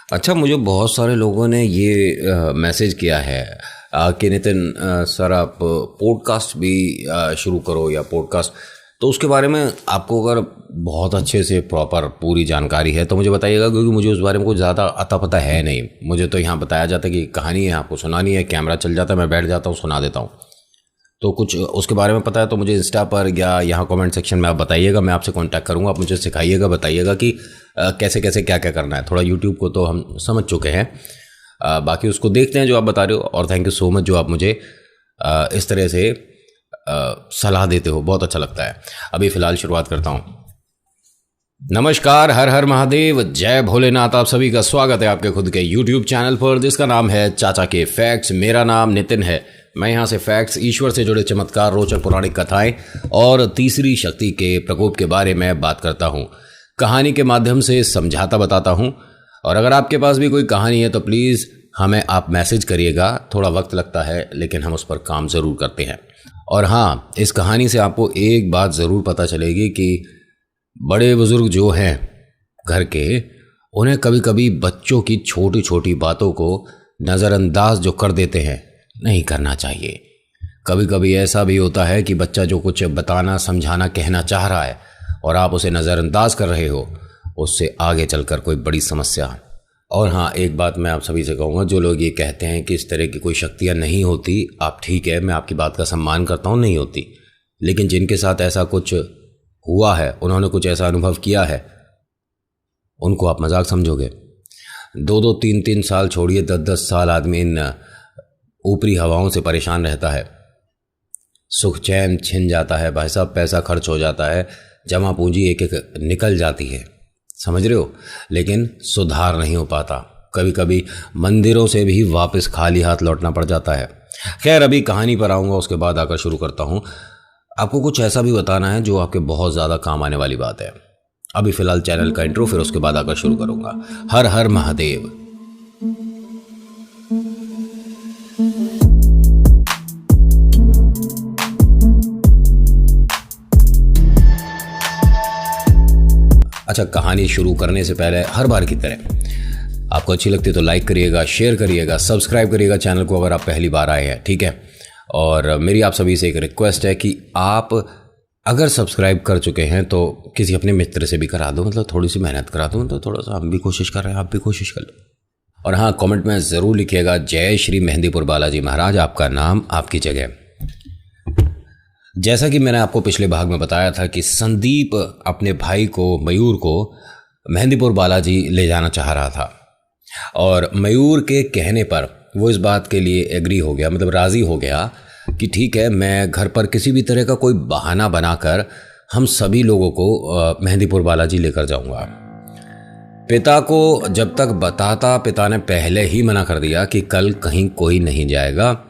अच्छा, मुझे बहुत सारे लोगों ने ये मैसेज किया है कि नितिन सर आप पॉडकास्ट भी शुरू करो या पॉडकास्ट। तो उसके बारे में आपको अगर बहुत अच्छे से प्रॉपर पूरी जानकारी है तो मुझे बताइएगा, क्योंकि मुझे उस बारे में कुछ ज़्यादा अता पता है नहीं। मुझे तो यहाँ बताया जाता है कि कहानी है, आपको सुनानी है, कैमरा चल जाता है, मैं बैठ जाता हूँ, सुना देता हूँ। तो कुछ उसके बारे में पता है तो मुझे इंस्टा पर या यहाँ कमेंट सेक्शन में आप बताइएगा, मैं आपसे कांटेक्ट करूँगा। आप मुझे सिखाइएगा, बताइएगा कि कैसे कैसे क्या क्या करना है। थोड़ा यूट्यूब को तो हम समझ चुके हैं, बाकी उसको देखते हैं जो आप बता रहे हो। और थैंक यू सो मच जो आप मुझे इस तरह से सलाह देते हो, बहुत अच्छा लगता है। अभी फ़िलहाल शुरुआत करता हूँ। नमस्कार, हर हर महादेव, जय भोलेनाथ। आप सभी का स्वागत है आपके खुद के यूट्यूब चैनल पर जिसका नाम है चाचा के फैक्ट्स। मेरा नाम नितिन है। मैं यहाँ से फैक्ट्स, ईश्वर से जुड़े चमत्कार, रोचक पौराणिक कथाएं और तीसरी शक्ति के प्रकोप के बारे में बात करता हूँ। कहानी के माध्यम से समझाता बताता हूँ। और अगर आपके पास भी कोई कहानी है तो प्लीज़ हमें आप मैसेज करिएगा। थोड़ा वक्त लगता है लेकिन हम उस पर काम ज़रूर करते हैं। और हाँ, इस कहानी से आपको एक बात ज़रूर पता चलेगी कि बड़े बुजुर्ग जो हैं घर के, उन्हें कभी कभी बच्चों की छोटी छोटी बातों को नज़रअंदाज जो कर देते हैं, नहीं करना चाहिए। कभी कभी ऐसा भी होता है कि बच्चा जो कुछ बताना, समझाना, कहना चाह रहा है और आप उसे नज़रअंदाज कर रहे हो, उससे आगे चलकर कोई बड़ी समस्या। और हाँ, एक बात मैं आप सभी से कहूँगा, जो लोग ये कहते हैं कि इस तरह की कोई शक्तियाँ नहीं होती, आप ठीक है, मैं आपकी बात का सम्मान करता हूँ, नहीं होती। लेकिन जिनके साथ ऐसा कुछ हुआ है, उन्होंने कुछ ऐसा अनुभव किया है, उनको आप मजाक समझोगे। 2-2, 3-3 साल छोड़िए, 10-10 साल आदमी इन ऊपरी हवाओं से परेशान रहता है। सुख चैन छिन जाता है भाई साहब, पैसा खर्च हो जाता है, जमा पूंजी एक एक निकल जाती है, समझ रहे हो। लेकिन सुधार नहीं हो पाता। कभी कभी मंदिरों से भी वापस खाली हाथ लौटना पड़ जाता है। खैर, अभी कहानी पर आऊँगा, उसके बाद आकर शुरू करता हूँ। आपको कुछ ऐसा भी बताना है जो आपके बहुत ज़्यादा काम आने वाली बात है। अभी फ़िलहाल चैनल का इंट्रो, फिर उसके बाद आकर शुरू करूँगा। हर हर महादेव। अच्छा, कहानी शुरू करने से पहले हर बार की तरह आपको अच्छी लगती है तो लाइक करिएगा, शेयर करिएगा, सब्सक्राइब करिएगा चैनल को अगर आप पहली बार आए हैं, ठीक है। और मेरी आप सभी से एक रिक्वेस्ट है कि आप अगर सब्सक्राइब कर चुके हैं तो किसी अपने मित्र से भी करा दो, मतलब थोड़ी सी मेहनत करा दो, मतलब थोड़ा सा हम भी कोशिश कर रहे हैं, आप भी कोशिश कर लो। और हाँ, कमेंट में ज़रूर लिखिएगा, जय श्री मेहंदीपुर बालाजी महाराज, आपका नाम आपकी जगह। जैसा कि मैंने आपको पिछले भाग में बताया था कि संदीप अपने भाई को, मयूर को, मेहंदीपुर बालाजी ले जाना चाह रहा था। और मयूर के कहने पर वो इस बात के लिए एग्री हो गया, मतलब राज़ी हो गया कि ठीक है, मैं घर पर किसी भी तरह का कोई बहाना बनाकर हम सभी लोगों को मेहंदीपुर बालाजी लेकर जाऊंगा। पिता को जब तक बताता, पिता ने पहले ही मना कर दिया कि कल कहीं कोई नहीं जाएगा,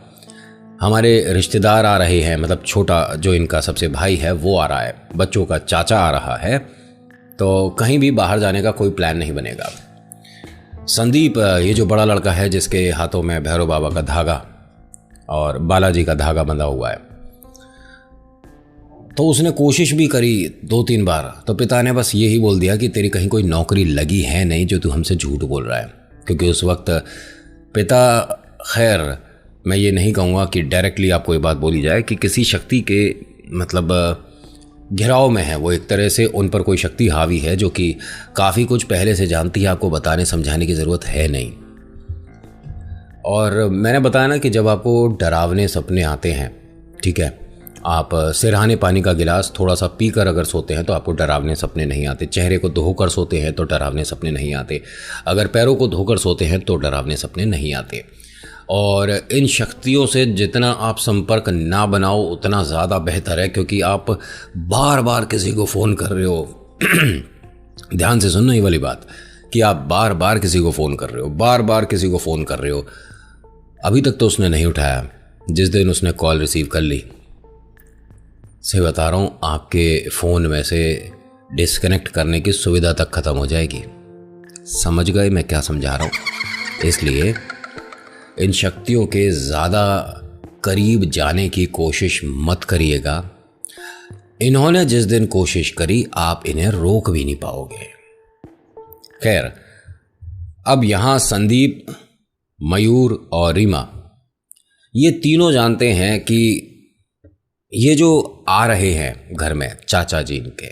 हमारे रिश्तेदार आ रहे हैं, मतलब छोटा जो इनका सबसे भाई है वो आ रहा है, बच्चों का चाचा आ रहा है, तो कहीं भी बाहर जाने का कोई प्लान नहीं बनेगा। संदीप, ये जो बड़ा लड़का है जिसके हाथों में भैरव बाबा का धागा और बालाजी का धागा बंधा हुआ है, तो उसने कोशिश भी करी 2-3 बार, तो पिता ने बस यही बोल दिया कि तेरी कहीं कोई नौकरी लगी है नहीं जो तू हमसे झूठ बोल रहा है। क्योंकि उस वक्त पिता, खैर मैं ये नहीं कहूँगा कि डायरेक्टली आपको ये बात बोली जाए कि किसी शक्ति के मतलब घिराव में है, वो एक तरह से उन पर कोई शक्ति हावी है जो कि काफ़ी कुछ पहले से जानती है, आपको बताने समझाने की ज़रूरत है नहीं। और मैंने बताया ना कि जब आपको डरावने सपने आते हैं, ठीक है, आप सिरहाने पानी का गिलास थोड़ा सा पीकर अगर सोते हैं तो आपको डरावने सपने नहीं आते। चेहरे को धोकर सोते हैं तो डरावने सपने नहीं आते। अगर पैरों को धोकर सोते हैं तो डरावने सपने नहीं आते। और इन शक्तियों से जितना आप संपर्क ना बनाओ उतना ज़्यादा बेहतर है, क्योंकि आप बार बार किसी को फ़ोन कर रहे हो ध्यान से सुनना ये वाली बात, कि आप बार बार किसी को फ़ोन कर रहे हो, बार बार किसी को फ़ोन कर रहे हो। अभी तक तो उसने नहीं उठाया। जिस दिन उसने कॉल रिसीव कर ली, से बता रहा हूँ, आपके फ़ोन में से डिस्कनेक्ट करने की सुविधा तक ख़त्म हो जाएगी। समझ गए मैं क्या समझा रहा हूँ। इसलिए इन शक्तियों के ज़्यादा करीब जाने की कोशिश मत करिएगा। इन्होंने जिस दिन कोशिश करी, आप इन्हें रोक भी नहीं पाओगे। खैर, अब यहाँ संदीप, मयूर और रीमा ये तीनों जानते हैं कि ये जो आ रहे हैं घर में चाचा जी इनके,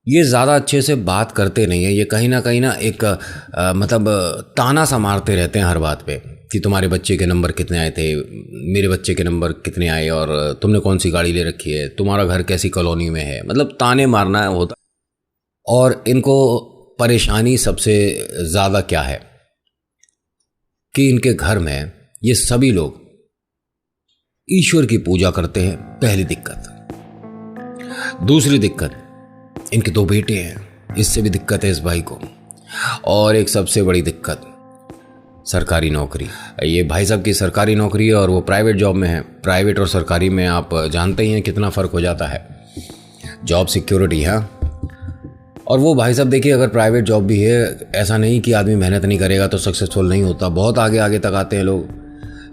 ये ज़्यादा अच्छे से बात करते नहीं हैं। ये कहीं ना एक मतलब ताना सा मारते रहते हैं हर बात पे कि तुम्हारे बच्चे के नंबर कितने आए थे, मेरे बच्चे के नंबर कितने आए, और तुमने कौन सी गाड़ी ले रखी है, तुम्हारा घर कैसी कॉलोनी में है। मतलब ताने मारना होता। और इनको परेशानी सबसे ज़्यादा क्या है कि इनके घर में ये सभी लोग ईश्वर की पूजा करते हैं, पहली दिक्कत। दूसरी दिक्कत, इनके 2 बेटे हैं, इससे भी दिक्कत है इस भाई को। और एक सबसे बड़ी दिक्कत, सरकारी नौकरी। ये भाई साहब की सरकारी नौकरी है और वो प्राइवेट जॉब में है। प्राइवेट और सरकारी में आप जानते ही हैं कितना फ़र्क हो जाता है, जॉब सिक्योरिटी। हाँ, और वो भाई साहब देखिए, अगर प्राइवेट जॉब भी है, ऐसा नहीं कि आदमी मेहनत नहीं करेगा तो सक्सेसफुल नहीं होता, बहुत आगे आगे तक आते हैं लोग।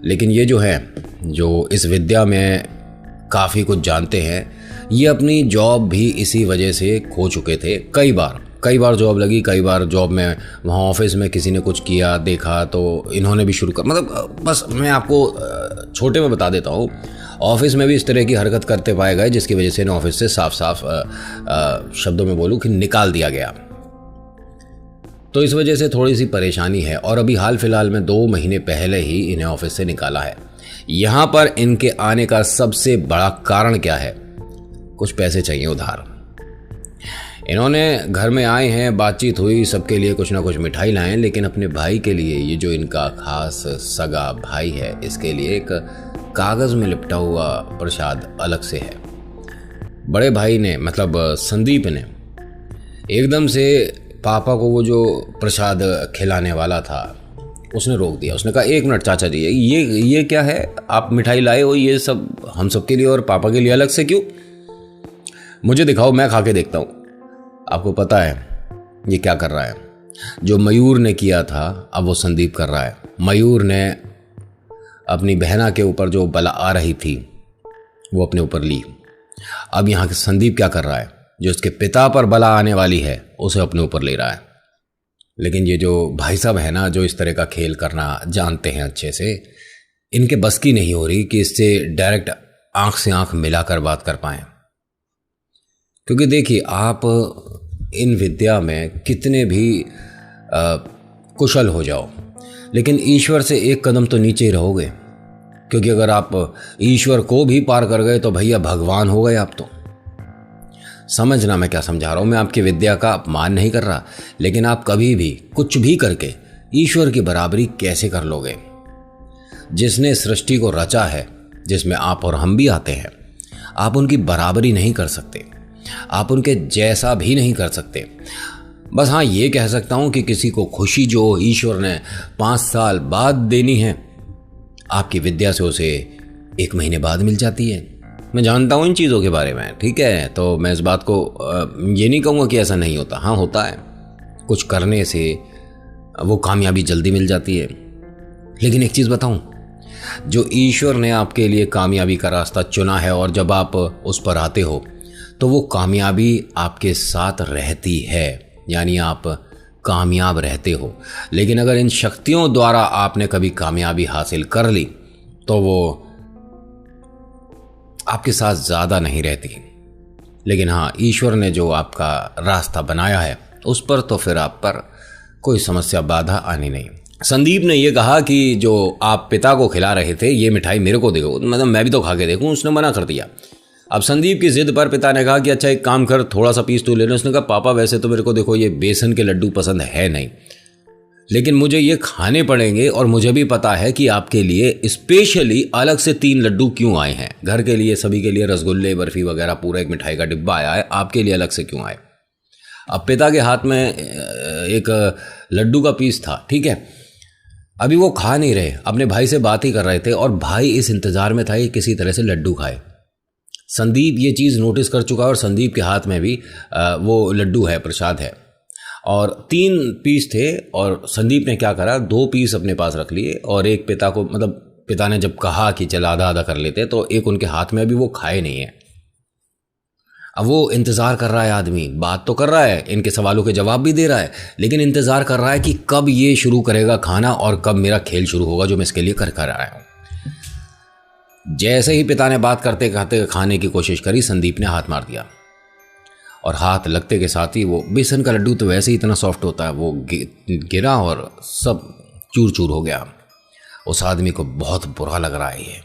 लेकिन ये जो है, जो इस विद्या में काफ़ी कुछ जानते हैं, ये अपनी जॉब भी इसी वजह से खो चुके थे। कई बार जॉब लगी, कई बार जॉब में वहाँ ऑफिस में किसी ने कुछ किया देखा तो इन्होंने भी शुरू कर, मतलब बस मैं आपको छोटे में बता देता हूँ, ऑफिस में भी इस तरह की हरकत करते पाए गए जिसकी वजह से इन्हें ऑफिस से साफ शब्दों में बोलूँ कि निकाल दिया गया। तो इस वजह से थोड़ी सी परेशानी है। और अभी हाल फिलहाल में 2 महीने पहले ही इन्हें ऑफिस से निकाला है। यहाँ पर इनके आने का सबसे बड़ा कारण क्या है? कुछ पैसे चाहिए उधार। इन्होंने घर में आए हैं, बातचीत हुई, सबके लिए कुछ ना कुछ मिठाई लाए, लेकिन अपने भाई के लिए, ये जो इनका खास सगा भाई है, इसके लिए एक कागज़ में लिपटा हुआ प्रसाद अलग से है। बड़े भाई ने, मतलब संदीप ने, एकदम से पापा को वो जो प्रसाद खिलाने वाला था उसने रोक दिया। उसने कहा, 1 मिनट चाचा जी, ये क्या है, आप मिठाई लाए हो, ये सब हम सबके लिए और पापा के लिए अलग से क्यों? मुझे दिखाओ, मैं खा के देखता हूँ। आपको पता है ये क्या कर रहा है? जो मयूर ने किया था अब वो संदीप कर रहा है। मयूर ने अपनी बहना के ऊपर जो बला आ रही थी वो अपने ऊपर ली। अब यहाँ के संदीप क्या कर रहा है? जो इसके पिता पर बला आने वाली है उसे अपने ऊपर ले रहा है। लेकिन ये जो भाई साहब है ना, जो इस तरह का खेल करना जानते हैं अच्छे से, इनके बस की नहीं हो रही कि इससे डायरेक्ट आंख से आंख मिलाकर बात कर पाएं। क्योंकि देखिए, आप इन विद्या में कितने भी कुशल हो जाओ, लेकिन ईश्वर से एक कदम तो नीचे ही रहोगे। क्योंकि अगर आप ईश्वर को भी पार कर गए तो भैया भगवान हो गए आप तो। समझना मैं क्या समझा रहा हूँ। मैं आपकी विद्या का अपमान नहीं कर रहा, लेकिन आप कभी भी कुछ भी करके ईश्वर की बराबरी कैसे कर लोगे? जिसने सृष्टि को रचा है, जिसमें आप और हम भी आते हैं, आप उनकी बराबरी नहीं कर सकते, आप उनके जैसा भी नहीं कर सकते। बस हाँ, ये कह सकता हूँ कि किसी को खुशी जो ईश्वर ने 5 साल बाद देनी है, आपकी विद्या से उसे 1 महीने बाद मिल जाती है। मैं जानता हूँ इन चीज़ों के बारे में, ठीक है? तो मैं इस बात को ये नहीं कहूँगा कि ऐसा नहीं होता। हाँ, होता है। कुछ करने से वो कामयाबी जल्दी मिल जाती है। लेकिन एक चीज़ बताऊँ, जो ईश्वर ने आपके लिए कामयाबी का रास्ता चुना है और जब आप उस पर आते हो तो वो कामयाबी आपके साथ रहती है, यानी आप कामयाब रहते हो। लेकिन अगर इन शक्तियों द्वारा आपने कभी कामयाबी हासिल कर ली तो वो आपके साथ ज़्यादा नहीं रहती। लेकिन हाँ, ईश्वर ने जो आपका रास्ता बनाया है उस पर तो फिर आप पर कोई समस्या, बाधा आनी नहीं। संदीप ने ये कहा कि जो आप पिता को खिला रहे थे ये मिठाई मेरे को देखो, मतलब मैं भी तो खा के देखूं। उसने मना कर दिया। अब संदीप की जिद पर पिता ने कहा कि अच्छा एक काम कर, थोड़ा सा पीस तू ले ले। उसने कहा, पापा वैसे तो मेरे को देखो ये बेसन के लड्डू पसंद है नहीं, लेकिन मुझे ये खाने पड़ेंगे और मुझे भी पता है कि आपके लिए स्पेशली अलग से 3 लड्डू क्यों आए हैं। घर के लिए, सभी के लिए रसगुल्ले, बर्फी वगैरह पूरा एक मिठाई का डिब्बा आया है, आपके लिए अलग से क्यों आए? अब पिता के हाथ में एक लड्डू का पीस था, ठीक है। अभी वो खा नहीं रहे, अपने भाई से बात ही कर रहे थे और भाई इस इंतज़ार में था कि किसी तरह से लड्डू खाए। संदीप ये चीज़ नोटिस कर चुका है और संदीप के हाथ में भी वो लड्डू है, प्रसाद है, और 3 पीस थे। और संदीप ने क्या करा, 2 पीस अपने पास रख लिए और एक पिता को, मतलब पिता ने जब कहा कि चल आधा आधा कर लेते, तो एक उनके हाथ में, अभी वो खाए नहीं है। अब वो इंतज़ार कर रहा है, आदमी बात तो कर रहा है, इनके सवालों के जवाब भी दे रहा है, लेकिन इंतज़ार कर रहा है कि कब ये शुरू करेगा खाना और कब मेरा खेल शुरू होगा जो मैं इसके लिए कर कर आया हूँ। जैसे ही पिता ने बात करते कहते खाने की कोशिश करी, संदीप ने हाथ मार दिया और हाथ लगते के साथ ही वो बेसन का लड्डू तो वैसे ही इतना सॉफ्ट होता है, वो गिरा और सब चूर चूर हो गया। उस आदमी को बहुत बुरा लग रहा है ये।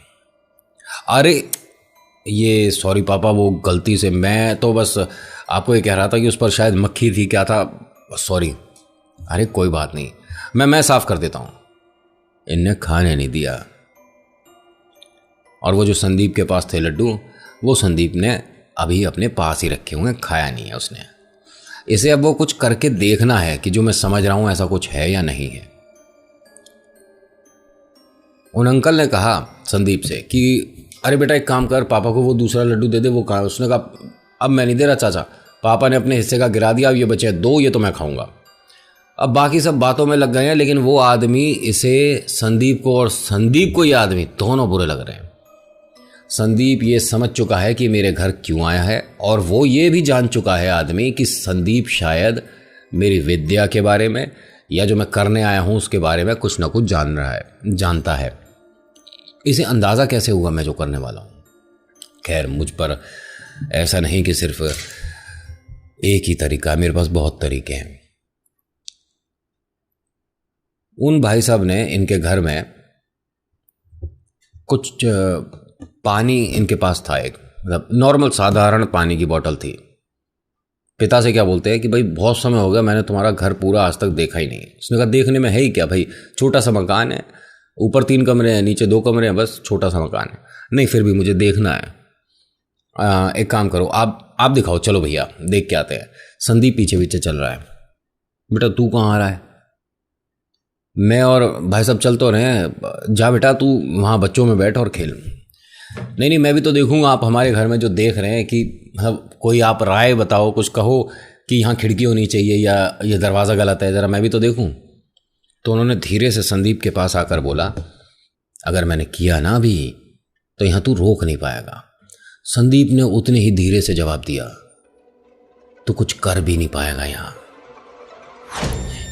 अरे ये सॉरी पापा, वो गलती से, मैं तो बस आपको ये कह रहा था कि उस पर शायद मक्खी थी, क्या था, सॉरी। अरे कोई बात नहीं, मैं साफ कर देता हूँ। इनने खाने नहीं दिया और वो जो संदीप के पास थे लड्डू, वो संदीप ने अभी अपने पास ही रखे हुए, खाया नहीं है उसने। इसे अब वो कुछ करके देखना है कि जो मैं समझ रहा हूँ ऐसा कुछ है या नहीं है। उन अंकल ने कहा संदीप से कि अरे बेटा एक काम कर, पापा को वो दूसरा लड्डू दे दे। वो कहा, उसने कहा अब मैं नहीं दे रहा चाचा, पापा ने अपने हिस्से का गिरा दिया, अब ये बचे दो, ये तो मैं खाऊंगा। अब बाकी सब बातों में लग गए हैं, लेकिन वो आदमी इसे संदीप को और संदीप को ये आदमी दोनों बुरे लग रहे हैं। संदीप ये समझ चुका है कि मेरे घर क्यों आया है, और वो ये भी जान चुका है आदमी कि संदीप शायद मेरी विद्या के बारे में या जो मैं करने आया हूँ उसके बारे में कुछ ना कुछ जानता है। इसे अंदाज़ा कैसे हुआ मैं जो करने वाला हूँ? खैर, मुझ पर ऐसा नहीं कि सिर्फ एक ही तरीका है, मेरे पास बहुत तरीके हैं। उन भाई साहब ने इनके घर में कुछ पानी इनके पास था, एक मतलब नॉर्मल साधारण पानी की बोतल थी। पिता से क्या बोलते हैं कि भाई बहुत समय हो गया, मैंने तुम्हारा घर पूरा आज तक देखा ही नहीं। उसने कहा देखने में है ही क्या भाई, छोटा सा मकान है, ऊपर 3 कमरे हैं, नीचे 2 कमरे हैं, बस छोटा सा मकान है। नहीं फिर भी मुझे देखना है। एक काम करो, आप दिखाओ, चलो भैया देख के आते हैं। संदीप पीछे पीछे चल रहा है। बेटा तू कहाँ आ रहा है? मैं और भाई साहब चल तो रहे हैं, जा बेटा तू वहाँ बच्चों में बैठ और खेल। नहीं मैं भी तो देखूंगा, आप हमारे घर में जो देख रहे हैं कि मतलब कोई आप राय बताओ, कुछ कहो कि यहाँ खिड़की होनी चाहिए या ये दरवाज़ा गलत है, ज़रा मैं भी तो देखूं। तो उन्होंने धीरे से संदीप के पास आकर बोला, अगर मैंने किया ना भी तो यहाँ तू रोक नहीं पाएगा। संदीप ने उतने ही धीरे से जवाब दिया, तू कुछ कर भी नहीं पाएगा यहाँ,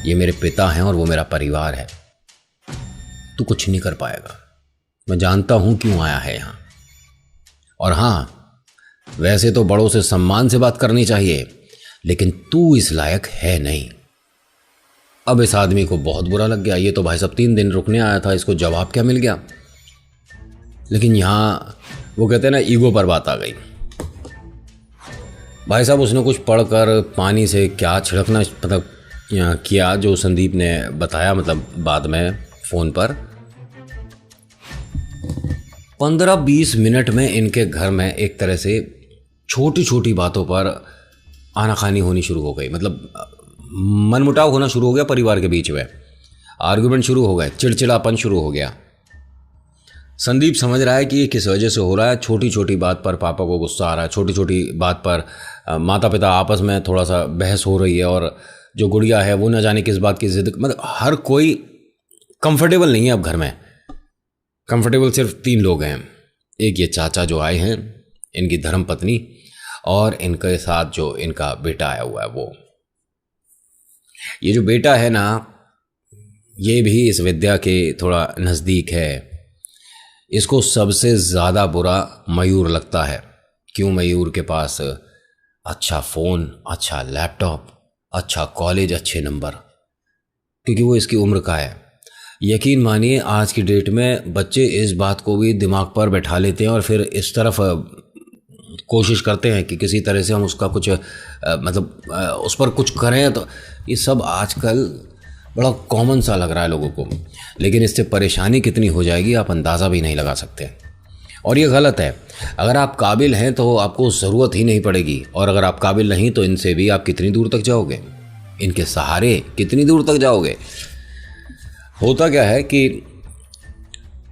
ये मेरे पिता हैं और वो मेरा परिवार है, तू कुछ नहीं कर पाएगा। मैं जानता हूं क्यों आया है यहाँ। और हाँ, वैसे तो बड़ों से सम्मान से बात करनी चाहिए, लेकिन तू इस लायक है नहीं। अब इस आदमी को बहुत बुरा लग गया। ये तो भाई साहब 3 दिन रुकने आया था, इसको जवाब क्या मिल गया। लेकिन यहाँ वो कहते हैं ना, ईगो पर बात आ गई। भाई साहब उसने कुछ पढ़कर पानी से क्या छिड़कना मतलब किया जो संदीप ने बताया, मतलब बाद में फ़ोन पर। 15-20 मिनट में इनके घर में एक तरह से छोटी छोटी बातों पर आनाकानी होनी शुरू हो गई। मतलब मनमुटाव होना शुरू हो गया परिवार के बीच में, आर्गुमेंट शुरू हो गए, चिड़चिड़ापन शुरू हो गया। संदीप समझ रहा है कि ये किस वजह से हो रहा है। छोटी छोटी बात पर पापा को गुस्सा आ रहा है, छोटी छोटी बात पर माता पिता आपस में थोड़ा सा बहस हो रही है, और जो गुड़िया है वो न जाने किस बात की जिद, मतलब हर कोई कंफर्टेबल नहीं है अब घर में। कंफर्टेबल सिर्फ 3 लोग हैं, एक ये चाचा जो आए हैं, इनकी धर्मपत्नी, और इनके साथ जो इनका बेटा आया हुआ है वो। ये जो बेटा है ना, ये भी इस विद्या के थोड़ा नज़दीक है। इसको सबसे ज़्यादा बुरा मयूर लगता है। क्यों? मयूर के पास अच्छा फ़ोन, अच्छा लैपटॉप, अच्छा कॉलेज, अच्छे नंबर, क्योंकि वो इसकी उम्र का है। यकीन मानिए आज की डेट में बच्चे इस बात को भी दिमाग पर बैठा लेते हैं और फिर इस तरफ कोशिश करते हैं कि किसी तरह से हम उसका कुछ मतलब उस पर कुछ करें। तो ये सब आजकल बड़ा कॉमन सा लग रहा है लोगों को, लेकिन इससे परेशानी कितनी हो जाएगी आप अंदाज़ा भी नहीं लगा सकते। और ये गलत है। अगर आप काबिल हैं तो आपको ज़रूरत ही नहीं पड़ेगी, और अगर आप काबिल नहीं तो इनसे भी आप कितनी दूर तक जाओगे, इनके सहारे कितनी दूर तक जाओगे। होता क्या है कि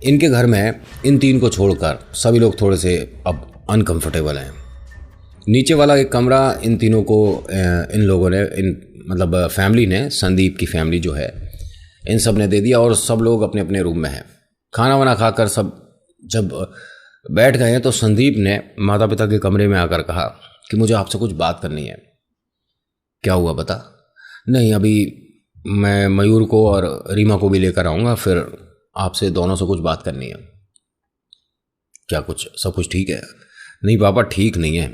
इनके घर में इन 3 को छोड़कर सभी लोग थोड़े से अब अनकंफर्टेबल हैं। नीचे वाला एक कमरा इन तीनों को इन लोगों ने मतलब फैमिली ने, संदीप की फैमिली जो है, इन सब ने दे दिया और सब लोग अपने अपने रूम में हैं। खाना वाना खाकर सब जब बैठ गए हैं तो संदीप ने माता पिता के कमरे में आकर कहा कि मुझे आपसे कुछ बात करनी है। क्या हुआ बता? नहीं, अभी मैं मयूर को और रीमा को भी लेकर आऊँगा, फिर आपसे दोनों से कुछ बात करनी है। क्या कुछ सब कुछ ठीक है? नहीं पापा, ठीक नहीं है।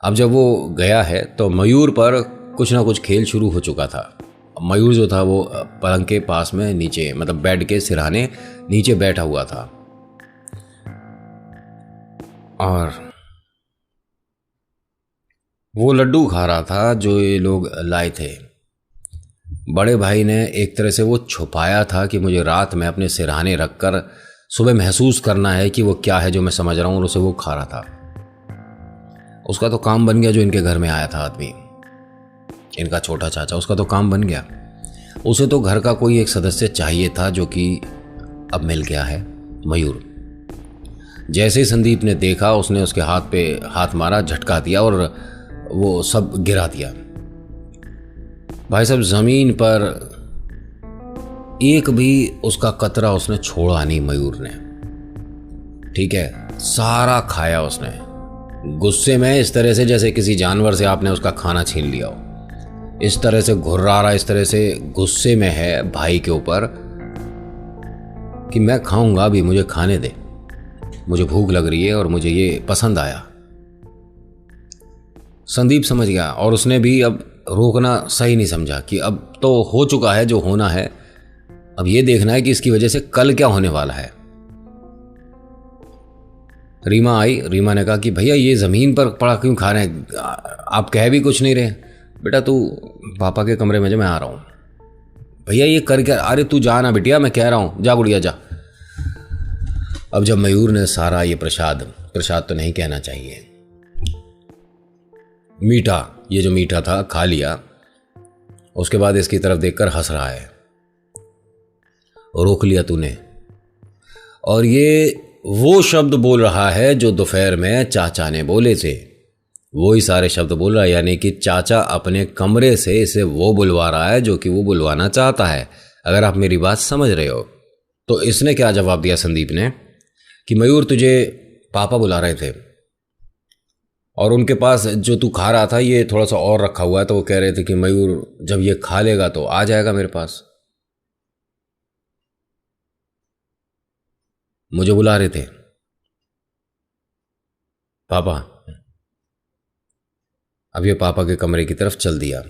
अब जब वो गया है तो मयूर पर कुछ ना कुछ खेल शुरू हो चुका था। मयूर जो था वो पलंग के पास में नीचे, मतलब बेड के सिरहाने नीचे बैठा हुआ था और वो लड्डू खा रहा था जो ये लोग लाए थे। बड़े भाई ने एक तरह से वो छुपाया था कि मुझे रात में अपने सिरहाने रखकर सुबह महसूस करना है कि वो क्या है जो मैं समझ रहा हूँ, और उसे वो खा रहा था। उसका तो काम बन गया, जो इनके घर में आया था आदमी, इनका छोटा चाचा, उसका तो काम बन गया। उसे तो घर का कोई एक सदस्य चाहिए था, जो कि अब मिल गया है, मयूर। जैसे ही संदीप ने देखा, उसने उसके हाथ पे हाथ मारा, झटका दिया और वो सब गिरा दिया। भाई साहब, जमीन पर एक भी उसका कतरा उसने छोड़ा नहीं मयूर ने। ठीक है, सारा खाया उसने, गुस्से में, इस तरह से जैसे किसी जानवर से आपने उसका खाना छीन लिया हो। इस तरह से घुर्रा रहा, इस तरह से गुस्से में है भाई के ऊपर कि मैं खाऊंगा भी, मुझे खाने दे, मुझे भूख लग रही है और मुझे ये पसंद आया। संदीप समझ गया और उसने भी अब रोकना सही नहीं समझा कि अब तो हो चुका है जो होना है, अब ये देखना है कि इसकी वजह से कल क्या होने वाला है। रीमा आई। रीमा ने कहा कि भैया ये ज़मीन पर पड़ा क्यों खा रहे हैं, आप कह भी कुछ नहीं रहे। बेटा तू पापा के कमरे में जा, मैं आ रहा हूँ। भैया ये कर क्या? अरे तू जा ना बिटिया, मैं कह रहा हूँ, जा गुड़िया जा। अब जब मयूर ने सारा ये प्रसाद तो नहीं कहना चाहिए, मीठा, ये जो मीठा था खा लिया, उसके बाद इसकी तरफ देखकर हंस रहा है। रोक लिया तूने। और ये वो शब्द बोल रहा है जो दोपहर में चाचा ने बोले थे, वो ही सारे शब्द बोल रहा है। यानी कि चाचा अपने कमरे से इसे वो बुलवा रहा है जो कि वो बुलवाना चाहता है, अगर आप मेरी बात समझ रहे हो। तो इसने क्या जवाब दिया संदीप ने कि मयूर तुझे पापा बुला रहे थे और उनके पास जो तू खा रहा था ये थोड़ा सा और रखा हुआ है, तो वो कह रहे थे कि मयूर जब ये खा लेगा तो आ जाएगा मेरे पास। मुझे बुला रहे थे पापा। अब ये पापा के कमरे की तरफ चल दिया।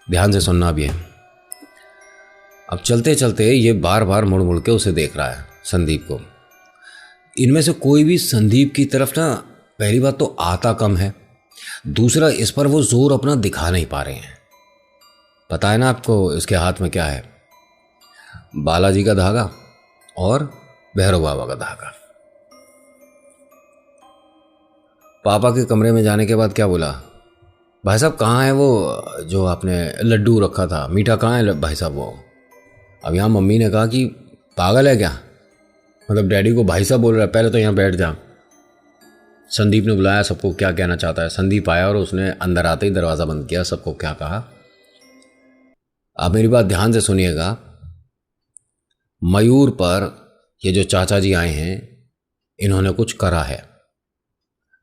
ध्यान से सुनना भी है। अब चलते चलते ये बार बार मुड़ मुड़ के उसे देख रहा है, संदीप को। इनमें से कोई भी संदीप की तरफ ना, पहली बात तो आता कम है, दूसरा इस पर वो जोर अपना दिखा नहीं पा रहे हैं। पता है ना आपको इसके हाथ में क्या है? बालाजी का धागा और भैरव बाबा का धागा। पापा के कमरे में जाने के बाद क्या बोला, भाई साहब कहाँ है वो जो आपने लड्डू रखा था, मीठा कहाँ है भाई साहब वो? अब यहाँ मम्मी ने कहा कि पागल है क्या, मतलब डैडी को भाई साहब बोल रहा है, पहले तो यहाँ बैठ जा। संदीप ने बुलाया, सबको क्या कहना चाहता है। संदीप आया और उसने अंदर आते ही दरवाज़ा बंद किया। सबको क्या कहा, आप मेरी बात ध्यान से सुनिएगा। मयूर पर ये जो चाचा जी आए हैं, इन्होंने कुछ करा है।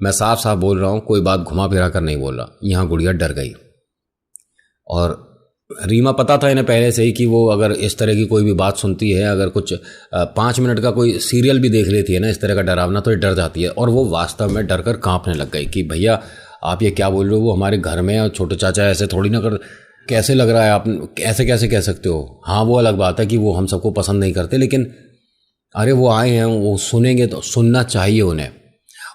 मैं साफ साफ बोल रहा हूँ, कोई बात घुमा फिरा कर नहीं बोल रहा। यहाँ गुड़िया डर गई और रीमा पता था इन्हें पहले से ही कि वो अगर इस तरह की कोई भी बात सुनती है, अगर कुछ 5 मिनट का कोई सीरियल भी देख लेती है ना इस तरह का डरावना, तो ये डर जाती है। और वो वास्तव में डर कर काँपने लग गई कि भैया आप ये क्या बोल रहे हो, वो हमारे घर में, और छोटे चाचा ऐसे थोड़ी ना कर, कैसे लग रहा है, आप ऐसे कैसे कह सकते हो? हाँ वो अलग बात है कि वो हम सबको पसंद नहीं करते, लेकिन अरे वो आए हैं, वो सुनेंगे तो सुनना चाहिए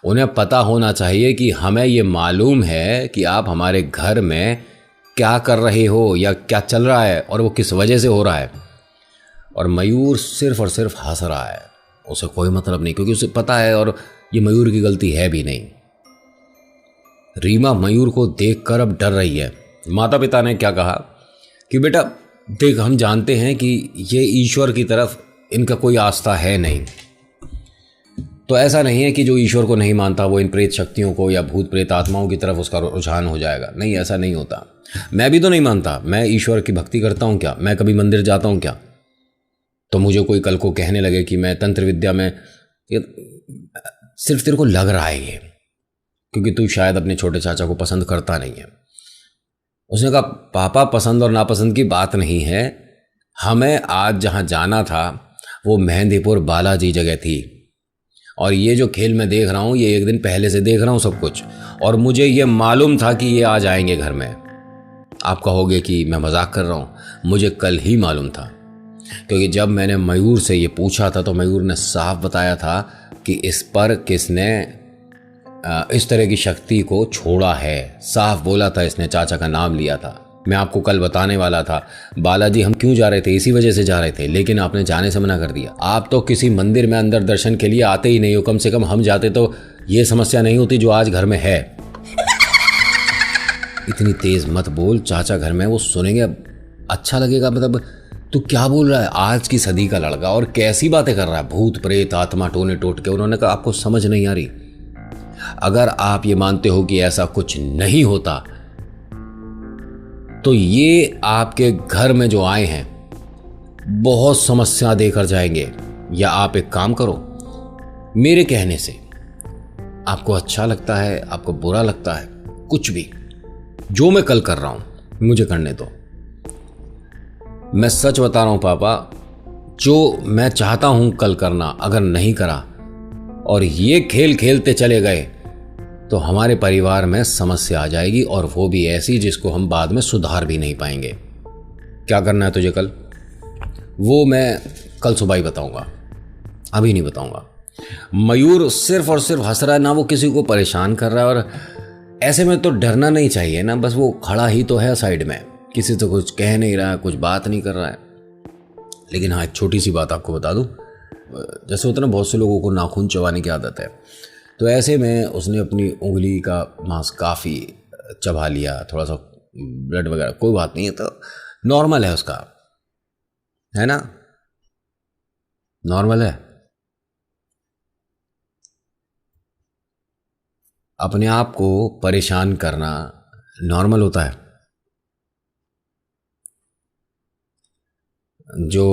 उन्हें पता होना चाहिए कि हमें ये मालूम है कि आप हमारे घर में क्या कर रहे हो या क्या चल रहा है और वो किस वजह से हो रहा है। और मयूर सिर्फ और सिर्फ हंस रहा है, उसे कोई मतलब नहीं, क्योंकि उसे पता है और ये मयूर की गलती है भी नहीं। रीमा मयूर को देखकर अब डर रही है। माता पिता ने क्या कहा कि बेटा देख, हम जानते हैं कि ये ईश्वर की तरफ इनका कोई आस्था है नहीं, तो ऐसा नहीं है कि जो ईश्वर को नहीं मानता वो इन प्रेत शक्तियों को या भूत प्रेत आत्माओं की तरफ उसका रुझान हो जाएगा। नहीं, ऐसा नहीं होता। मैं भी तो नहीं मानता, मैं ईश्वर की भक्ति करता हूँ क्या? मैं कभी मंदिर जाता हूँ क्या? तो मुझे कोई कल को कहने लगे कि मैं तंत्र विद्या में, सिर्फ तेरे को लग रहा है ये, क्योंकि तू शायद अपने छोटे चाचा को पसंद करता नहीं है। उसने कहा पापा पसंद और नापसंद की बात नहीं है, हमें आज जहाँ जाना था वो मेहंदीपुर बालाजी जगह थी, और ये जो खेल मैं देख रहा हूँ ये एक दिन पहले से देख रहा हूँ सब कुछ, और मुझे ये मालूम था कि ये आ जाएंगे घर में। आप कहोगे कि मैं मजाक कर रहा हूँ, मुझे कल ही मालूम था, क्योंकि जब मैंने मयूर से ये पूछा था तो मयूर ने साफ बताया था कि इस पर किसने इस तरह की शक्ति को छोड़ा है। साफ बोला था, इसने चाचा का नाम लिया था। मैं आपको कल बताने वाला था बालाजी हम क्यों जा रहे थे, इसी वजह से जा रहे थे, लेकिन आपने जाने से मना कर दिया। आप तो किसी मंदिर में अंदर दर्शन के लिए आते ही नहीं हो, कम से कम हम जाते तो ये समस्या नहीं होती जो आज घर में है। इतनी तेज मत बोल, चाचा घर में वो सुनेंगे, अच्छा लगेगा। मतलब तू क्या बोल रहा है, आज की सदी का लड़का और कैसी बातें कर रहा है, भूत प्रेत आत्मा टोने टोट के। उन्होंने कहा आपको समझ नहीं आ रही, अगर आप ये मानते हो कि ऐसा कुछ नहीं होता तो ये आपके घर में जो आए हैं बहुत समस्या देकर जाएंगे। या आप एक काम करो, मेरे कहने से आपको अच्छा लगता है, आपको बुरा लगता है, कुछ भी, जो मैं कल कर रहा हूं मुझे करने दो। मैं सच बता रहा हूं पापा, जो मैं चाहता हूं कल करना अगर नहीं करा और ये खेल खेलते चले गए तो हमारे परिवार में समस्या आ जाएगी, और वो भी ऐसी जिसको हम बाद में सुधार भी नहीं पाएंगे। क्या करना है तुझे कल, वो मैं कल सुबह ही बताऊंगा, अभी नहीं बताऊंगा। मयूर सिर्फ और सिर्फ हंस रहा है, ना वो किसी को परेशान कर रहा है, और ऐसे में तो डरना नहीं चाहिए ना, बस वो खड़ा ही तो है साइड में, किसी से कुछ कह नहीं रहा है, कुछ बात नहीं कर रहा है। लेकिन हाँ, एक छोटी सी बात आपको बता दूं, जैसे होता है ना बहुत से लोगों को नाखून चबाने की आदत है, तो ऐसे में उसने अपनी उंगली का मांस काफ़ी चबा लिया, थोड़ा सा ब्लड वगैरह, कोई बात नहीं है, तो नॉर्मल है उसका, है ना, नॉर्मल है। अपने आप को परेशान करना नॉर्मल होता है। जो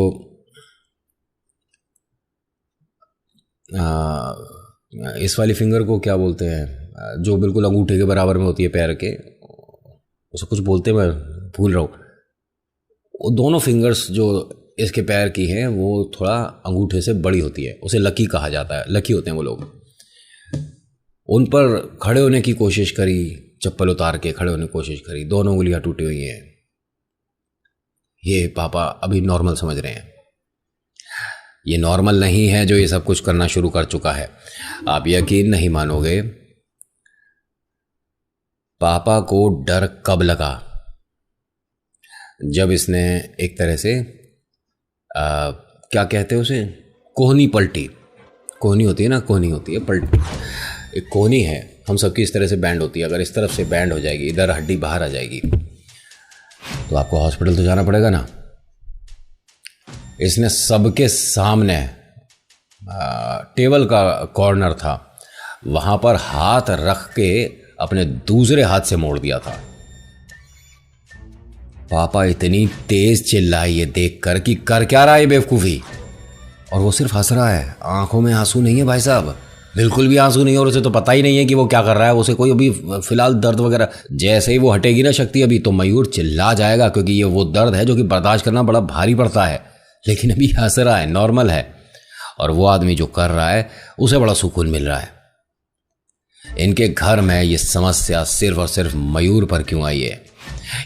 इस वाली फिंगर को क्या बोलते हैं, जो बिल्कुल अंगूठे के बराबर में होती है पैर के, उसे कुछ बोलते हैं, मैं भूल रहा हूँ। वो दोनों फिंगर्स जो इसके पैर की हैं वो थोड़ा अंगूठे से बड़ी होती है, उसे लकी कहा जाता है, लकी होते हैं वो लोग। उन पर खड़े होने की कोशिश करी, चप्पल उतार के खड़े होने की कोशिश करी, दोनों उंगलियां टूटी हुई हैं। ये पापा अभी नॉर्मल समझ रहे हैं, ये नॉर्मल नहीं है जो ये सब कुछ करना शुरू कर चुका है। आप यकीन नहीं मानोगे, पापा को डर कब लगा, जब इसने एक तरह से क्या कहते हैं उसे, कोहनी पलटी, कोहनी होती है ना, कोहनी होती है, पलटी, एक कोहनी है, हम सबकी इस तरह से बैंड होती है, अगर इस तरफ से बैंड हो जाएगी, इधर हड्डी बाहर आ जाएगी, तो आपको हॉस्पिटल तो जाना पड़ेगा ना। इसने सबके सामने, टेबल का कॉर्नर था, वहां पर हाथ रख के अपने दूसरे हाथ से मोड़ दिया था। पापा इतनी तेज चिल्लाई ये देखकर कि कर क्या रहा है बेवकूफ़ी, और वो सिर्फ हंस रहा है, आंखों में आंसू नहीं है भाई साहब, बिल्कुल भी आंसू नहीं है, और उसे तो पता ही नहीं है कि वो क्या कर रहा है, उसे कोई अभी फिलहाल दर्द वगैरह, जैसे ही वो हटेगी ना शक्ति अभी, तो मयूर चिल्ला जाएगा, क्योंकि ये वो दर्द है जो कि बर्दाश्त करना बड़ा भारी पड़ता है। लेकिन अभी हंस रहा है, नॉर्मल है, और वो आदमी जो कर रहा है उसे बड़ा सुकून मिल रहा है। इनके घर में ये समस्या सिर्फ और सिर्फ मयूर पर क्यों आई है,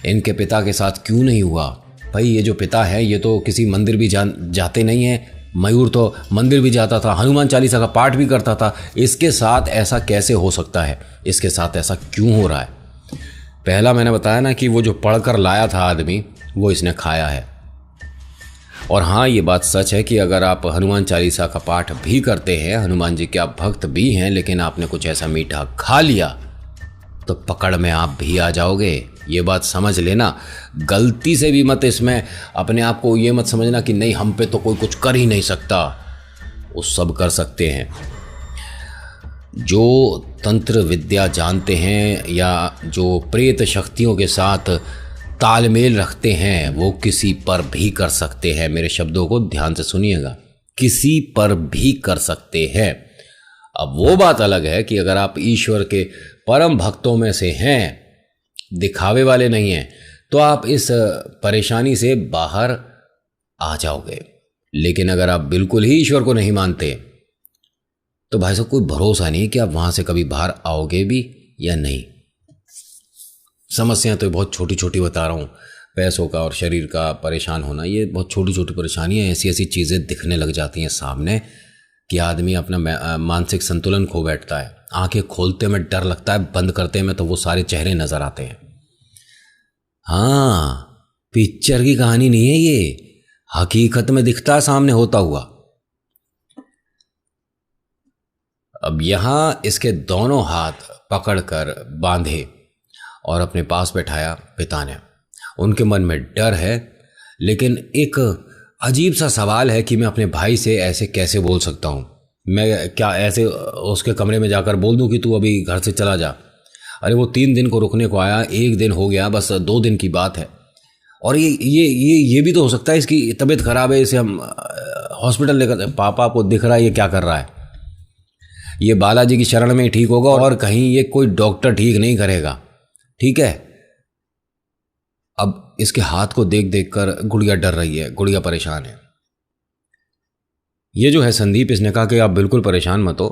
इनके पिता के साथ क्यों नहीं हुआ? भाई ये जो पिता है ये तो किसी मंदिर भी जाते नहीं हैं, मयूर तो मंदिर भी जाता था, हनुमान चालीसा का पाठ भी करता था, इसके साथ ऐसा कैसे हो सकता है, इसके साथ ऐसा क्यों हो रहा है? पहला मैंने बताया ना कि वो जो पढ़कर लाया था आदमी, वो इसने खाया है। और हाँ, ये बात सच है कि अगर आप हनुमान चालीसा का पाठ भी करते हैं, हनुमान जी के आप भक्त भी हैं, लेकिन आपने कुछ ऐसा मीठा खा लिया तो पकड़ में आप भी आ जाओगे। ये बात समझ लेना, गलती से भी मत इसमें अपने आप को ये मत समझना कि नहीं हम पे तो कोई कुछ कर ही नहीं सकता, वो सब कर सकते हैं। जो तंत्र विद्या जानते हैं या जो प्रेत शक्तियों के साथ तालमेल रखते हैं वो किसी पर भी कर सकते हैं। मेरे शब्दों को ध्यान से सुनिएगा, किसी पर भी कर सकते हैं। अब वो बात अलग है कि अगर आप ईश्वर के परम भक्तों में से हैं, दिखावे वाले नहीं हैं, तो आप इस परेशानी से बाहर आ जाओगे। लेकिन अगर आप बिल्कुल ही ईश्वर को नहीं मानते तो भाई साहब कोई भरोसा नहीं कि आप वहां से कभी बाहर आओगे भी या नहीं। समस्याएं तो बहुत छोटी छोटी बता रहा हूँ, पैसों का और शरीर का परेशान होना, ये बहुत छोटी छोटी परेशानियां, ऐसी ऐसी चीज़ें दिखने लग जाती हैं सामने कि आदमी अपना मानसिक संतुलन खो बैठता है। आंखें खोलते में डर लगता है, बंद करते में तो वो सारे चेहरे नजर आते हैं। हाँ, पिक्चर की कहानी नहीं है ये, हकीकत में दिखता है सामने होता हुआ। अब यहां इसके दोनों हाथ पकड़कर बांधे और अपने पास बैठाया पिता ने। उनके मन में डर है, लेकिन एक अजीब सा सवाल है कि मैं अपने भाई से ऐसे कैसे बोल सकता हूँ। मैं क्या ऐसे उसके कमरे में जाकर बोल दूँ कि तू अभी घर से चला जा? अरे वो 3 दिन को रुकने को आया, 1 दिन हो गया, बस 2 दिन की बात है। और ये भी तो हो सकता है इसकी तबीयत खराब है, इसे हम हॉस्पिटल लेकर, पापा को दिख रहा है ये क्या कर रहा है, ये बालाजी की शरण में ही ठीक होगा और कहीं ये कोई डॉक्टर ठीक नहीं करेगा। ठीक है। अब इसके हाथ को देख देख कर गुड़िया डर रही है, गुड़िया परेशान है। ये जो है संदीप, इसने कहा कि आप बिल्कुल परेशान मत हो,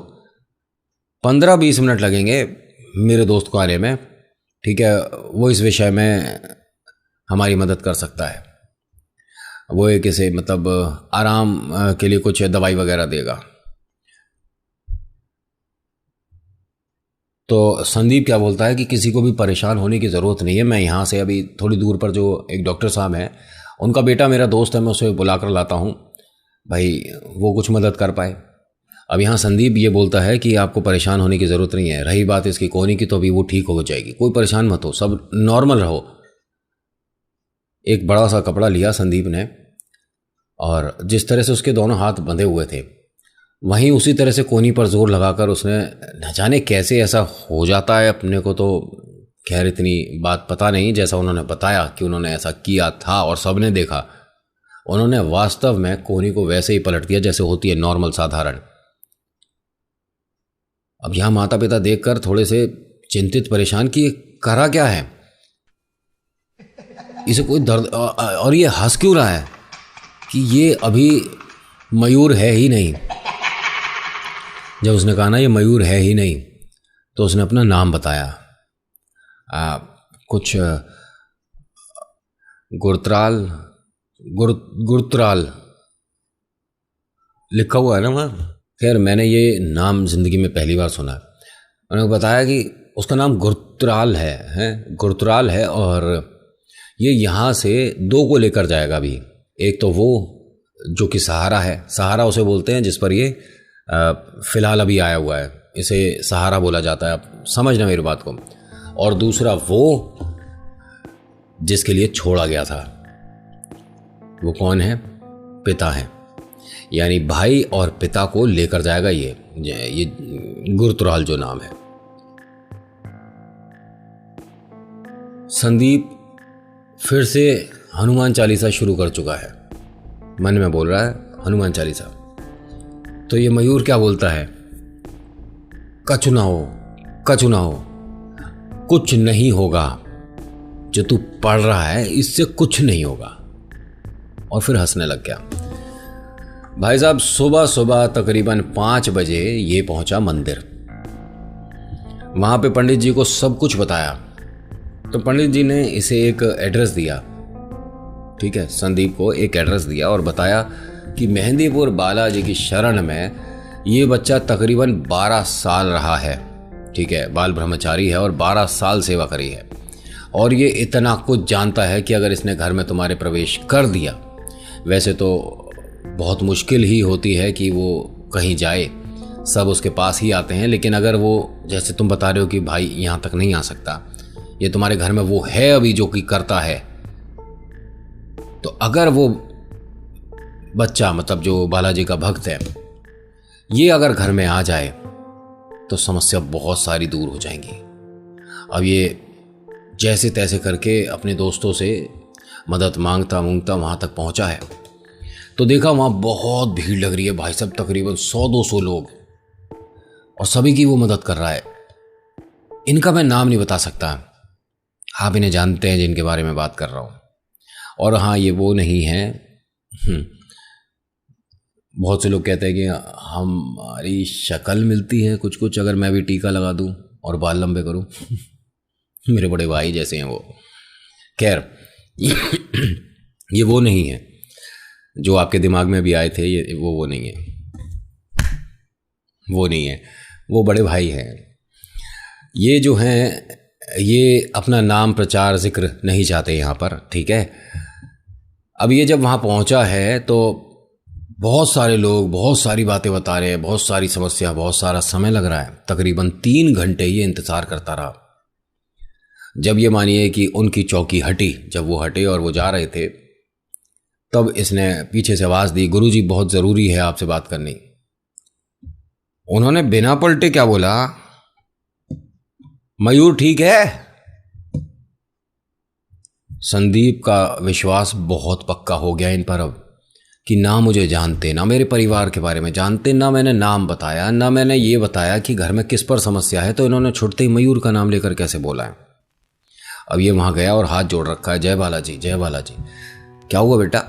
15-20 मिनट लगेंगे मेरे दोस्त को आने में, ठीक है, वो इस विषय में हमारी मदद कर सकता है। वो एक इसे मतलब आराम के लिए कुछ दवाई वगैरह देगा। तो संदीप क्या बोलता है कि किसी को भी परेशान होने की ज़रूरत नहीं है, मैं यहाँ से अभी थोड़ी दूर पर जो एक डॉक्टर साहब हैं, उनका बेटा मेरा दोस्त है, मैं उसे बुला कर लाता हूँ, भाई वो कुछ मदद कर पाए। अब यहाँ संदीप ये बोलता है कि आपको परेशान होने की ज़रूरत नहीं है। रही बात इसकी कोहनी की, तो अभी वो ठीक हो जाएगी, कोई परेशान मत हो, सब नॉर्मल रहो। एक बड़ा सा कपड़ा लिया संदीप ने, और जिस तरह से उसके दोनों हाथ बंधे हुए थे, वहीं उसी तरह से कोहनी पर जोर लगाकर उसने, न जाने कैसे ऐसा हो जाता है, अपने को तो खैर इतनी बात पता नहीं, जैसा उन्होंने बताया कि उन्होंने ऐसा किया था और सबने देखा, उन्होंने वास्तव में कोहनी को वैसे ही पलट दिया जैसे होती है नॉर्मल साधारण। अब यहाँ माता पिता देखकर थोड़े से चिंतित परेशान कि करा क्या है, इसे कोई दर्द, और ये हंस क्यों रहा है कि ये अभी मयूर है ही नहीं। जब उसने कहा ना ये मयूर है ही नहीं, तो उसने अपना नाम बताया, कुछ गुरत्राल लिखा हुआ है ना वहाँ। खैर मैंने ये नाम जिंदगी में पहली बार सुना। उन्होंने बताया कि उसका नाम गुरत्राल है, गुरत्राल है, और ये यहाँ से 2 को लेकर जाएगा अभी। एक तो वो जो कि सहारा है, सहारा उसे बोलते हैं जिस पर ये फिलहाल अभी आया हुआ है, इसे सहारा बोला जाता है, आप समझना मेरी बात को। और दूसरा वो जिसके लिए छोड़ा गया था, वो कौन है? पिता है, यानी भाई और पिता को लेकर जाएगा ये गुरतुराल जो नाम है। संदीप फिर से हनुमान चालीसा शुरू कर चुका है, मन में बोल रहा है हनुमान चालीसा। तो ये मयूर क्या बोलता है? कछु ना हो, कुछ नहीं होगा, जो तू पढ़ रहा है इससे कुछ नहीं होगा। और फिर हंसने लग गया। भाई साहब सुबह सुबह तकरीबन 5 बजे ये पहुंचा मंदिर। वहां पे पंडित जी को सब कुछ बताया। तो पंडित जी ने इसे एक एड्रेस दिया, ठीक है, संदीप को एक एड्रेस दिया और बताया कि मेहंदीपुर बालाजी की शरण में ये बच्चा तकरीबन 12 साल रहा है, ठीक है, बाल ब्रह्मचारी है और 12 साल सेवा करी है, और ये इतना कुछ जानता है कि अगर इसने घर में तुम्हारे प्रवेश कर दिया, वैसे तो बहुत मुश्किल ही होती है कि वो कहीं जाए, सब उसके पास ही आते हैं, लेकिन अगर वो जैसे तुम बता रहे हो कि भाई यहाँ तक नहीं आ सकता, ये तुम्हारे घर में वो है अभी जो कि करता है, तो अगर वो बच्चा मतलब जो बालाजी का भक्त है, ये अगर घर में आ जाए तो समस्या बहुत सारी दूर हो जाएंगी। अब ये जैसे तैसे करके अपने दोस्तों से मदद मांगता वहां तक पहुंचा है। तो देखा वहां बहुत भीड़ लग रही है भाई साहब, तकरीबन 100-200 लोग, और सभी की वो मदद कर रहा है। इनका मैं नाम नहीं बता सकता, आप इन्हें जानते हैं जिनके बारे में बात कर रहा हूँ। और हाँ, ये वो नहीं है। बहुत से लोग कहते हैं कि हमारी शक्ल मिलती है कुछ कुछ, अगर मैं भी टीका लगा दूँ और बाल लंबे करूँ। मेरे बड़े भाई जैसे हैं वो। खैर, ये वो नहीं है जो आपके दिमाग में भी आए थे, ये वो नहीं है, वो नहीं है, वो बड़े भाई हैं। ये जो हैं, ये अपना नाम प्रचार जिक्र नहीं चाहते यहाँ पर, ठीक है। अब ये जब वहाँ पहुँचा है तो बहुत सारे लोग बहुत सारी बातें बता रहे हैं, बहुत सारी समस्या, बहुत सारा समय लग रहा है। तकरीबन 3 घंटे ये इंतज़ार करता रहा। जब ये मानिए कि उनकी चौकी हटी, जब वो हटे और वो जा रहे थे, तब इसने पीछे से आवाज़ दी, गुरुजी बहुत ज़रूरी है आपसे बात करनी। उन्होंने बिना पलटे क्या बोला, मयूर ठीक है। संदीप का विश्वास बहुत पक्का हो गया इन पर अब, कि ना मुझे जानते, ना मेरे परिवार के बारे में जानते, ना मैंने नाम बताया, ना मैंने ये बताया कि घर में किस पर समस्या है, तो इन्होंने छुटते ही मयूर का नाम लेकर कैसे बोला है। अब ये वहाँ गया और हाथ जोड़ रखा है, जय बालाजी जय बालाजी। क्या हुआ बेटा,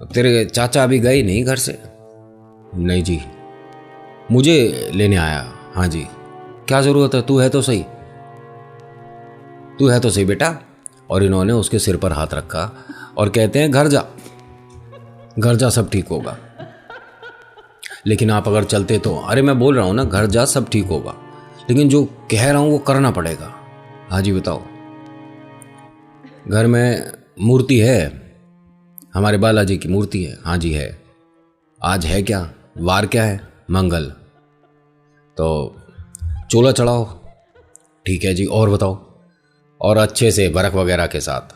तेरे चाचा अभी गए नहीं घर से? नहीं जी, मुझे लेने आया। हाँ जी, क्या ज़रूरत है, तू है तो सही, तू है तो सही बेटा। और इन्होंने उसके सिर पर हाथ रखा और कहते हैं घर जा, घर जा, सब ठीक होगा। लेकिन आप अगर चलते तो, अरे मैं बोल रहा हूँ ना, घर जा सब ठीक होगा, लेकिन जो कह रहा हूँ वो करना पड़ेगा। हाँ जी बताओ। घर में मूर्ति है, हमारे बालाजी की मूर्ति है। हाँ जी है। आज है क्या वार, क्या है? मंगल। तो चोला चढ़ाओ। ठीक है जी, और बताओ? और अच्छे से बरक वगैरह के साथ।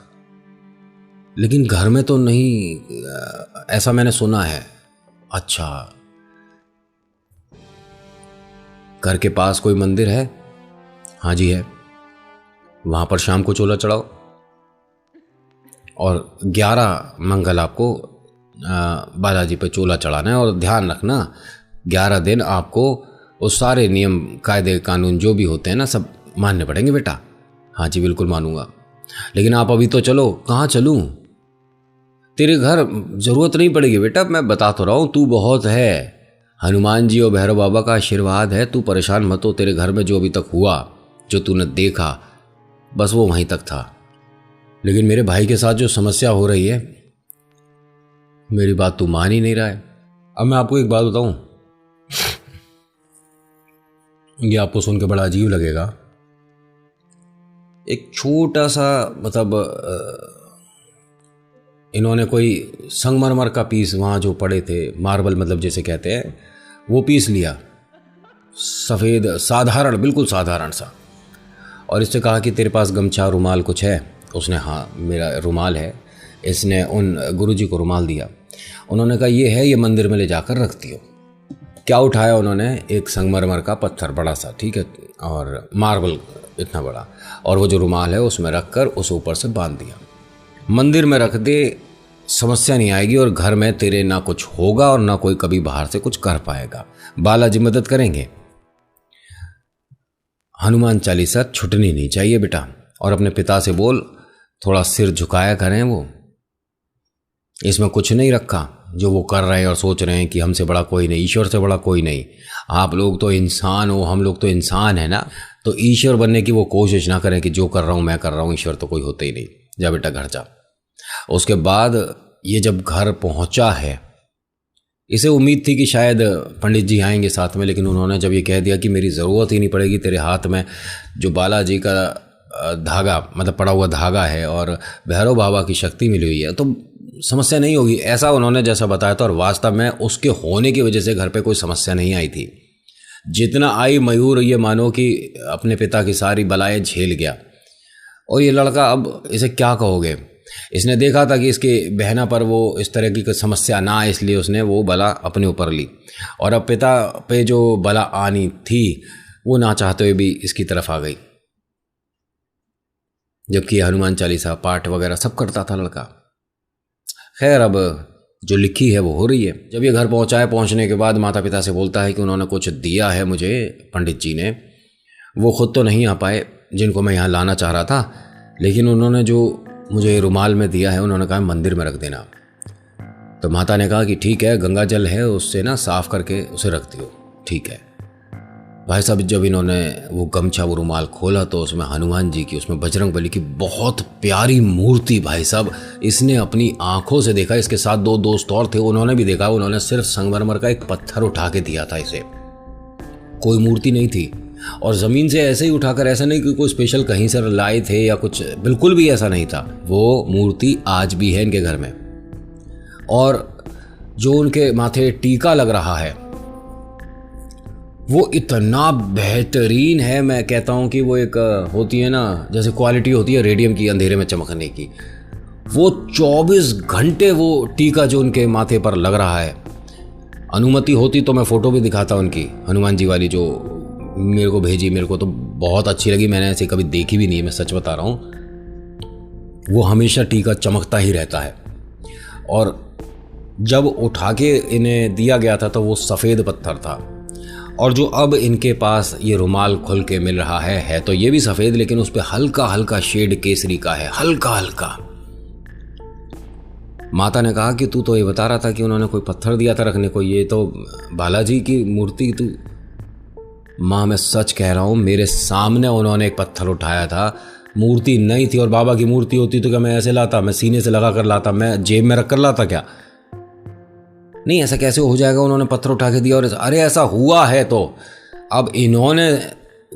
लेकिन घर में तो नहीं, ऐसा मैंने सुना है। अच्छा, घर के पास कोई मंदिर है? हाँ जी है, वहाँ पर शाम को चोला चढ़ाओ। और 11 मंगल आपको बालाजी पे चोला चढ़ाना है। और ध्यान रखना, 11 दिन आपको वो सारे नियम कायदे कानून जो भी होते हैं ना, सब मानने पड़ेंगे बेटा। हाँ जी बिल्कुल मानूंगा, लेकिन आप अभी तो चलो। कहाँ चलूँ? तेरे घर ज़रूरत नहीं पड़ेगी बेटा, मैं बता तो रहा हूँ, तू बहुत है। हनुमान जी और भैरव बाबा का आशीर्वाद है, तू परेशान मत हो। तेरे घर में जो अभी तक हुआ, जो तूने देखा, बस वो वहीं तक था। लेकिन मेरे भाई के साथ जो समस्या हो रही है, मेरी बात तू मान ही नहीं रहा है। अब मैं आपको एक बात बताऊं, ये आपको सुन के बड़ा अजीब लगेगा। एक छोटा सा, मतलब इन्होंने कोई संगमरमर का पीस वहाँ जो पड़े थे, मार्बल मतलब जैसे कहते हैं, वो पीस लिया, सफ़ेद, साधारण, बिल्कुल साधारण सा। और इससे कहा कि तेरे पास गमछा रुमाल कुछ है? उसने हाँ मेरा रुमाल है। इसने उन गुरुजी को रुमाल दिया। उन्होंने कहा ये है, ये मंदिर में ले जाकर रख दियो। क्या उठाया उन्होंने? एक संगमरमर का पत्थर बड़ा सा, ठीक है, और मार्बल इतना बड़ा, और वो जो रुमाल है उसमें रख कर उस ऊपर से बांध दिया। मंदिर में रख दे, समस्या नहीं आएगी, और घर में तेरे ना कुछ होगा और ना कोई कभी बाहर से कुछ कर पाएगा। बालाजी मदद करेंगे। हनुमान चालीसा छुटनी नहीं चाहिए बेटा। और अपने पिता से बोल, थोड़ा सिर झुकाया करें। वो इसमें कुछ नहीं रखा जो वो कर रहे हैं और सोच रहे हैं कि हमसे बड़ा कोई नहीं, ईश्वर से बड़ा कोई नहीं। आप लोग तो इंसान हो, हम लोग तो इंसान है ना, तो ईश्वर बनने की वो कोशिश ना करें कि जो कर रहा हूँ मैं कर रहा हूँ, ईश्वर तो कोई होता ही नहीं। जा बेटा घर जा। उसके बाद ये जब घर पहुंचा है, इसे उम्मीद थी कि शायद पंडित जी आएंगे साथ में, लेकिन उन्होंने जब ये कह दिया कि मेरी ज़रूरत ही नहीं पड़ेगी, तेरे हाथ में जो बालाजी का धागा, मतलब पड़ा हुआ धागा है और भैरव बाबा की शक्ति मिली हुई है, तो समस्या नहीं होगी, ऐसा उन्होंने जैसा बताया था। और वास्तव में उसके होने की वजह से घर पे कोई समस्या नहीं आई थी। जितना आई, मयूर ये मानो कि अपने पिता की सारी बलाएं झेल गया। और ये लड़का, अब इसे क्या कहोगे, इसने देखा था कि इसके बहना पर वो इस तरह की समस्या ना आए, इसलिए उसने वो बला अपने ऊपर ली। और अब पिता पे जो बला आनी थी वो ना चाहते हुए भी इसकी तरफ आ गई, जबकि हनुमान चालीसा पाठ वगैरह सब करता था लड़का। खैर, अब जो लिखी है वो हो रही है। जब ये घर पहुंचा है, पहुंचने के बाद माता पिता से बोलता है कि उन्होंने कुछ दिया है मुझे, पंडित जी ने, वो ख़ुद तो नहीं आ पाए जिनको मैं यहाँ लाना चाह रहा था, लेकिन उन्होंने जो मुझे रुमाल में दिया है उन्होंने कहा मंदिर में रख देना। तो माता ने कहा कि ठीक है, गंगा जल है उससे ना साफ़ करके उसे रख दियो, ठीक है। भाई साहब जब इन्होंने वो गमछा वो रुमाल खोला तो उसमें हनुमान जी की, उसमें बजरंग बली की बहुत प्यारी मूर्ति। भाई साहब इसने अपनी आंखों से देखा, इसके साथ 2 दोस्त और थे, उन्होंने भी देखा। उन्होंने सिर्फ संगमरमर का एक पत्थर उठा के दिया था इसे, कोई मूर्ति नहीं थी। और ज़मीन से ऐसे ही उठाकर, ऐसा नहीं कि कोई स्पेशल कहीं से लाए थे या कुछ, बिल्कुल भी ऐसा नहीं था। वो मूर्ति आज भी है इनके घर में। और जो उनके माथे टीका लग रहा है वो इतना बेहतरीन है, मैं कहता हूँ कि वो एक होती है ना जैसे क्वालिटी होती है रेडियम की अंधेरे में चमकने की, वो 24 घंटे वो टीका जो उनके माथे पर लग रहा है। अनुमति होती तो मैं फ़ोटो भी दिखाता उनकी, हनुमान जी वाली जो मेरे को भेजी, मेरे को तो बहुत अच्छी लगी, मैंने ऐसे कभी देखी भी नहीं, मैं सच बता रहा हूँ। वो हमेशा टीका चमकता ही रहता है। और जब उठा के इन्हें दिया गया था तो वो सफ़ेद पत्थर था, और जो अब इनके पास ये रुमाल खुल के मिल रहा है तो ये भी सफ़ेद, लेकिन उस पर हल्का हल्का शेड केसरी का है, हल्का हल्का। माता ने कहा कि तू तो ये बता रहा था कि उन्होंने कोई पत्थर दिया था रखने को, ये तो बालाजी की मूर्ति तू। माँ मैं सच कह रहा हूँ, मेरे सामने उन्होंने एक पत्थर उठाया था, मूर्ति नहीं थी। और बाबा की मूर्ति होती तो क्या मैं ऐसे लाता, मैं सीने से लगा कर लाता, मैं जेब में रख कर लाता क्या? नहीं, ऐसा कैसे हो जाएगा? उन्होंने पत्थर उठा के दिया। और अरे ऐसा हुआ है तो अब इन्होंने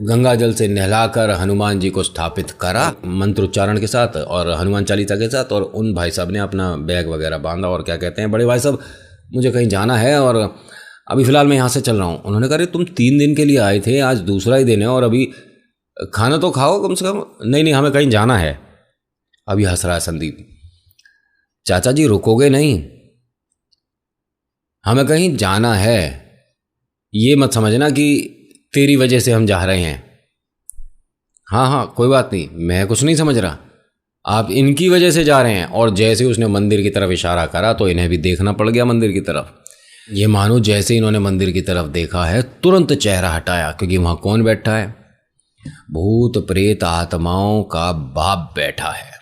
गंगा जल से नहलाकर हनुमान जी को स्थापित करा मंत्रोच्चारण के साथ और हनुमान चालीसा के साथ। और उन भाई साहब ने अपना बैग वगैरह बांधा और क्या कहते हैं, बड़े भाई साहब मुझे कहीं जाना है और अभी फ़िलहाल मैं यहाँ से चल रहा हूँ। उन्होंने कहा तुम 3 दिन के लिए आए थे, आज दूसरा ही दिन है और अभी खाना तो खाओ कम से कम। नहीं हमें कहीं जाना है। अभी हंस रहा है संदीप। चाचा जी रुकोगे नहीं? हमें कहीं जाना है, ये मत समझना कि तेरी वजह से हम जा रहे हैं। हाँ कोई बात नहीं, मैं कुछ नहीं समझ रहा, आप इनकी वजह से जा रहे हैं। और जैसे उसने मंदिर की तरफ इशारा करा तो इन्हें भी देखना पड़ गया मंदिर की तरफ। ये मानो जैसे इन्होंने मंदिर की तरफ देखा है तुरंत चेहरा हटाया, क्योंकि वहाँ कौन बैठा है? भूत प्रेत आत्माओं का बाप बैठा है।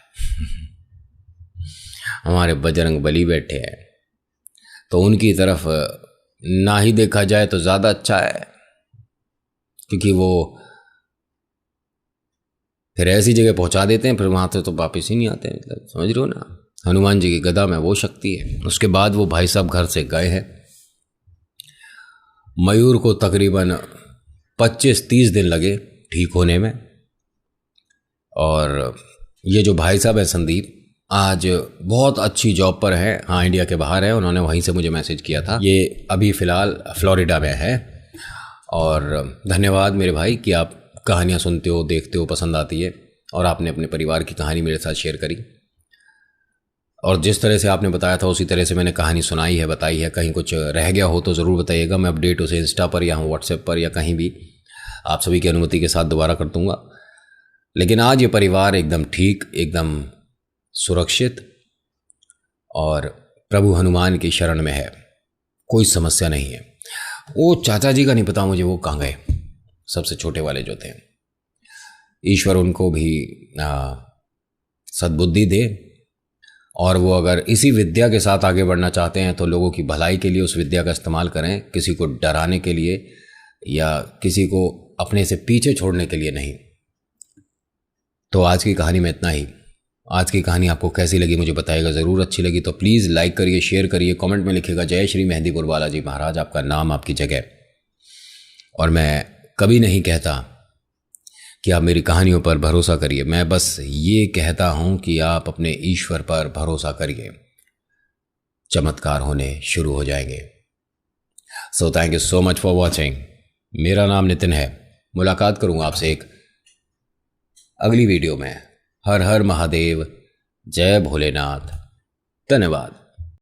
हमारे बजरंग बली बैठे हैं। तो उनकी तरफ ना ही देखा जाए तो ज़्यादा अच्छा है, क्योंकि वो फिर ऐसी जगह पहुंचा देते हैं, फिर वहाँ से तो वापस ही नहीं आते। मतलब समझ रहे हो ना, हनुमान जी की गदा में वो शक्ति है। उसके बाद वो भाई साहब घर से गए हैं। मयूर को तकरीबन 25-30 दिन लगे ठीक होने में। और ये जो भाई साहब है संदीप, आज बहुत अच्छी जॉब पर है। हाँ, इंडिया के बाहर है। उन्होंने वहीं से मुझे मैसेज किया था। ये अभी फ़िलहाल फ्लोरिडा में है। और धन्यवाद मेरे भाई कि आप कहानियाँ सुनते हो, देखते हो, पसंद आती है, और आपने अपने परिवार की कहानी मेरे साथ शेयर करी। और जिस तरह से आपने बताया था उसी तरह से मैंने कहानी सुनाई है, बताई है। कहीं कुछ रह गया हो तो ज़रूर बताइएगा, मैं अपडेट उसे इंस्टा पर या व्हाट्सएप पर या कहीं भी आप सभी की अनुमति के साथ दोबारा कर दूँगा। लेकिन आज ये परिवार एकदम ठीक, एकदम सुरक्षित और प्रभु हनुमान की शरण में है। कोई समस्या नहीं है। वो चाचा जी का नहीं पता मुझे, वो कहाँ गए, सबसे छोटे वाले जो थे। ईश्वर उनको भी सद्बुद्धि दे, और वो अगर इसी विद्या के साथ आगे बढ़ना चाहते हैं तो लोगों की भलाई के लिए उस विद्या का इस्तेमाल करें, किसी को डराने के लिए या किसी को अपने से पीछे छोड़ने के लिए नहीं। तो आज की कहानी में इतना ही। आज की कहानी आपको कैसी लगी मुझे बताइएगा ज़रूर। अच्छी लगी तो प्लीज़ लाइक करिए, शेयर करिए, कमेंट में लिखिएगा जय श्री मेहंदीपुर बालाजी महाराज, आपका नाम, आपकी जगह। और मैं कभी नहीं कहता कि आप मेरी कहानियों पर भरोसा करिए, मैं बस ये कहता हूँ कि आप अपने ईश्वर पर भरोसा करिए, चमत्कार होने शुरू हो जाएंगे। So thank you so much for watching. मेरा नाम नितिन है। मुलाकात करूँगा आपसे एक अगली वीडियो में। हर हर महादेव, जय भोलेनाथ, धन्यवाद।